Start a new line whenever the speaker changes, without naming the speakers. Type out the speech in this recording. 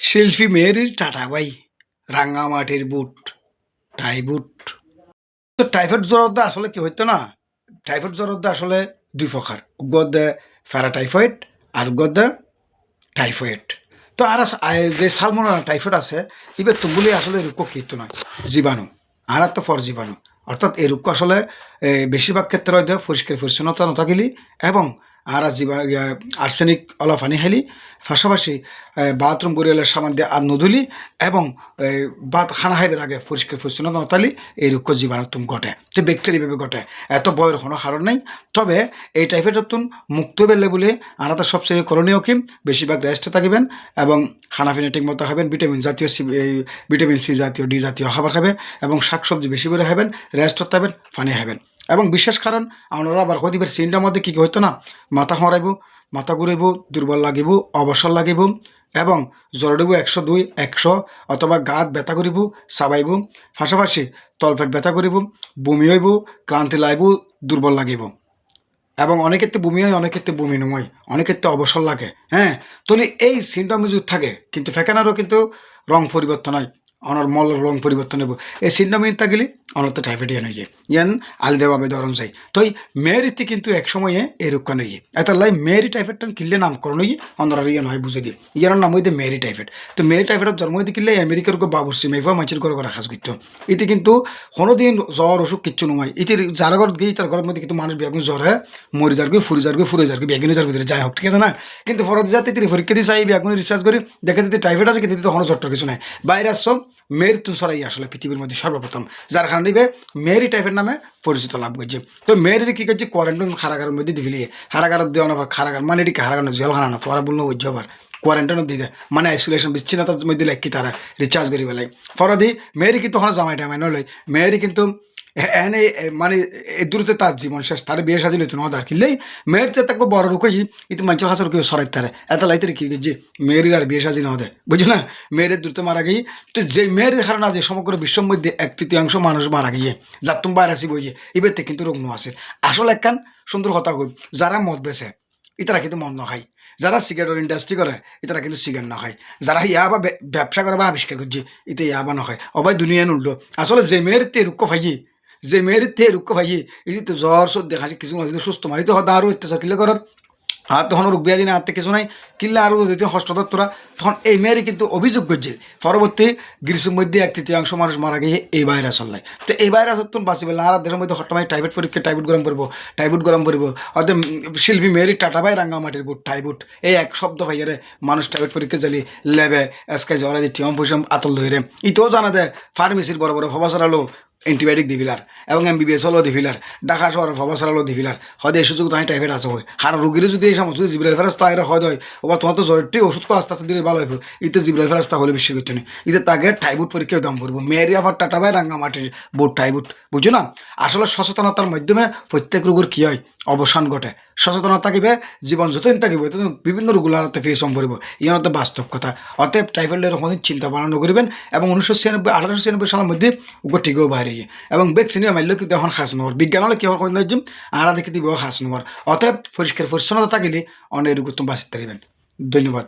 শিল্পী মেয়েরির টাটা ভাই রাঙামাটির বুট টাই বুট। তো টাইফয়েড জ্বর আসলে কি হইতো না, টাইফয়েড জ্বর আসলে দুই প্রকার, উগ্রদে প্যারাটাইফয়েড আর উগ্রদে টাইফয়েড। তো আর যে সালমোনেলা টাইফয়েড আছে এবার তুগুলি আসলে রোগ কিন্তু নয়, জীবাণু আর তো পর জীবাণু। অর্থাৎ এই রোগ আসলে বেশিরভাগ ক্ষেত্রে হয়তো পরিষ্কার পরিচ্ছন্নতা নথাকিলি এবং আর আর্সেনিক অলফানি হেলি পাশাপাশি বাথরুম গড়িয়ালের সামান দিয়ে আর নদুলি এবং বাত খানা খাইবার আগে পরিষ্কার পরিচ্ছন্নতা নতালি এই রোগ জীবাণু তুম ঘটে, যে ব্যাকটেরিয়াভাবে ঘটে। এত বয়ের কোনো কারণ নেই। তবে এই টাইফয়েড তুন মুক্ত বেলে বলে আনাদের সবচেয়ে করণীয় কি, বেশিরভাগ রেস্টে থাকবেন এবং খানাপিনা ঠিক মতো খাবেন, ভিটামিন জাতীয় ভিটামিন সি জাতীয় ডি জাতীয় খাবার খাবেন এবং শাকসবজি বেশি করে খাবেন, রেস্ট করতে হবেন, পানি খাবেন। এবং বিশেষ কারণ আপনারা আবার হদিবের সিনটার মধ্যে কী হইতো না, মাথা হরাইব, মাথা ঘুরাইব, দুর্বল লাগিব, অবসর লাগিব এবং জ্বর দিব 102 100 অথবা গাত ব্যথা করিব, চাবাইব, পাশাপাশি তলপেট ব্যথা করিব, বমি হইব, ক্লান্তি লাইব, দুর্বল লাগিব এবং অনেক ক্ষেত্রে বমি হয়, অনেক ক্ষেত্রে বমি নয়, অনেক ক্ষেত্রে অবসর লাগে। হ্যাঁ, তাহলে এই সিমটম যদি থাকে কিন্তু ফেকানারও কিন্তু রং পরিবর্তন হয়, অনর মল রং পরিবর্তন হব। এই সিমটম থাকলে অনর তো টাইফয়েড নয় গিয়ে ইয়ান আলদেভাবে ধরন যায়। তো এই মেয়েরিতে কিন্তু এক সময়ে এই রোগটা নয় এত লাই মেয়েরি টাইফয়েডটা কিনলে নামকরণ হয়ে অনরা ইয়ে নয় বুঝে দিই ইয়ার নাম হইতে মেয়েরি টাইফয়েড। তো মেয়েরি টাইফয়েডের জন্ম হইতে কিনলে আমেরিকার বাবুর সিমাইফা মাছের করে রাখাস করতো। এতে কিন্তু কোনোদিন জ্বর অসুখ কিচ্ছু নয়। এটির যারা ঘর গিয়ে তার ঘরের মধ্যে কিন্তু মানুষ বেগুন জ্বর হয়, মরি যার ফুরি যার ফুরে যার বেগুনি যার ভিতরে যাই হোক, ঠিক আছে না। কিন্তু ফরত যাতে তিনি পরীক্ষা দিয়ে চাই বেগুনি রিসার্চ করি দেখে দিতে টাইফয়েড আছে, কিন্তু তখন জ্বরটার কিছু নাই। ভাইরাস সব মেয়ের তুন সরাই আসলে পৃথিবীর মধ্যে সর্বপ্রথম, যার কারণে মেয়েরি টাইফয়েড নামে পরিচিত লাভ করছে। তো মেয়ের কী করছে, কোয়ারেন্টাইন কারাগারের মধ্যে দিবিলি কারাগার দেওয়া না, কারাগার মানে এটি কারাগার জেলখানা না, তোরা বললো ওই আবার কোয়ারেন্টাইনও দিয়ে দেয়, মানে আইসোলেশন বিচ্ছিন্নতার মধ্যে লেখি তারা রিচার্জ করি বেলায় ফরদি মেয়েরই কিন্তু হলো জামাই টামাই নয়, মেয়েরই কিন্তু এনে মানে এই দূরতে তার জীবন শেষ, তার বিয়ে সাজিল হইতো না দাঁড় কিনলেই মেয়ের চেয়ে তাকে বড় রুকই কিন্তু মানুষের হাসর কেউ সরাই তারে এত লাইতে কি যে মেয়ের আর বিয়ে সাজি না হতে বুঝছো না। মেয়ের দ্রুত মারা গিয়ে তো যে মেয়ের কারণে আজ সমগ্র বিশ্বের মধ্যে 1/3 মানুষ মারা গিয়ে যার তুমি বাইরে আসি বইয়ে এবার কিন্তু রোগ আছে। আসলে একখান সুন্দর কথা কই, যারা মদ বেছে ইতারা কিন্তু মদ না খায়, যারা সিগারেটের ইন্ডাস্ট্রি করে এটারা কিন্তু সিগারেট না খায়, যারা ইয়া বা ব্যবসা করে বা আবিষ্কার করছে এটা ইয়া বা না খায়, অবাই দুনিয়া নুললো। আসলে যে মেয়ের তে রুক্ষ ভাইয়ে, যে মেয়ের তে রুক্ষ ভাইয়ে এই তো জ্বর সর দেখা কিছু না সুস্থ মারিতে হয় আরও অত্যাচার কিলে করার আর তখন রোগ ব্যাধি না হাতে কিছু নাই কিনলে আরও যদি হস্তদর তোরা তখন এই মেয়েরই কিন্তু অভিযোগ করছে পরবর্তী গ্রীষ্মের মধ্যে 1/3 মানুষ মারা গিয়ে এই ভাইরাস হল্লাই। তো এই ভাইরাস হতো বাঁচিবে না আর দেশের মধ্যে হঠাৎ টাইফয়েড পরীক্ষা টাইফয়েড গরম করবো, টাইফয়েড গরম করবো অর্থাৎ শিল্পী মেয়েরই টাটা ভাই রাঙ্গামাটির বুট টাইফয়েড এই এক শব্দ ভাইয়ারে মানুষ টাইফয়েড পরীক্ষা চালি লেবে এসকে জ্বর যে টিয়ম ফুসম আতল ধরে ইতেও জানা দেয় ফার্মেসির বড় বড় ফবাসার আলো এন্টিবায়োটিক দিবিলার এবং MBBS হলেও দিবিলার ঢাকা শহরের ফবাসার হলেও দিবিলার হয়তো এই সুযোগ তাই টাইফয়েড আছে হয় আর রুগীর যদি এই সমস্ত জিবরাইল ফেরাস্তা এরা হয় ওবার তোমার তো জ্বরের ওষুধ আস্তে আস্তে দিলে ভালো হইব, ইতে জিবরাইল ফেরাস্তা হলে বেশি করতে নেই ইতে তাকে টাইফয়েড পরীক্ষায় দাম পড়বো মেয়ের আবার টাটা ভাই রাঙ্গামাটির বোর্ড টাইফয়েড বুঝছো না। আসলে সচেতনতার মাধ্যমে প্রত্যেক রোগের কী হয় অবসান ঘটে, সচেতনতা থাকিবে জীবন যতদিন থাকিবে ততদিন বিভিন্ন রোগগুলো আর ফেস সম্ভব ইয়ার মধ্যে বাস্তব কথা। অতএব টাইফয়েডের কোনো চিন্তা ভাবনা করিবেন এবং 1896 সালের মধ্যে উপর টিকেও বাইরে এবং ভ্যাকসিনে মারলেও কিন্তু এখন খাস নেওয়ার বিজ্ঞান হলে কি হওয়ার কোনো আর দেখে দিব খাস নেওয়ার। অতএব পরিষ্কার পরিচ্ছন্নতা থাকিলে অনেক রোগ তুমি বাঁচিতে পারবেন। ধন্যবাদ।